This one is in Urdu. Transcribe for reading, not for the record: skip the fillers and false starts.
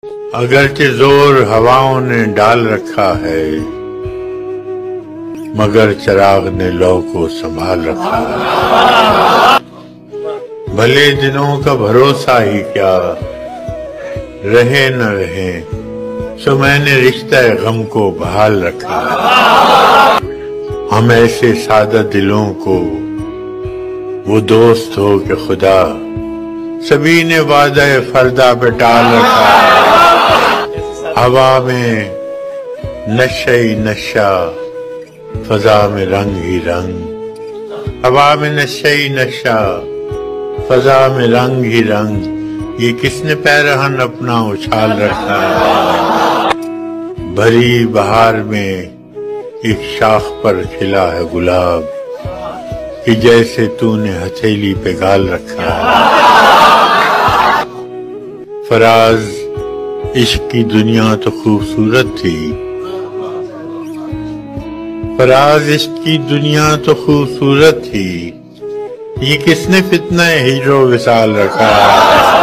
اگرچہ زور ہواؤں نے ڈال رکھا ہے، مگر چراغ نے لو کو سنبھال رکھا ہے۔ بھلے دنوں کا بھروسہ ہی کیا، رہے نہ رہے سو میں نے رشتہ غم کو بحال رکھا ہے۔ ہم ایسے سادہ دلوں کو وہ دوست ہو کہ خدا سبھی نے وعدہ فردا پہ ٹال رکھا ہے۔ ہوا میں نشہ ہی نشہ، فضا میں رنگ ہی رنگ، ہوا میں نشہ ہی نشہ، فضا میں رنگ ہی رنگ، یہ کس نے پیرہن اپنا اچھال رکھا ہے۔ بھری بہار میں ایک شاخ پر کھلا ہے گلاب کہ جیسے تو نے ہتھیلی پہ گال رکھا ہے۔ فراز عشق کی دنیا تو خوبصورت تھی، فراز عشق کی دنیا تو خوبصورت تھی، یہ کس نے فتنہ ہجر و وصال رکھا ہے۔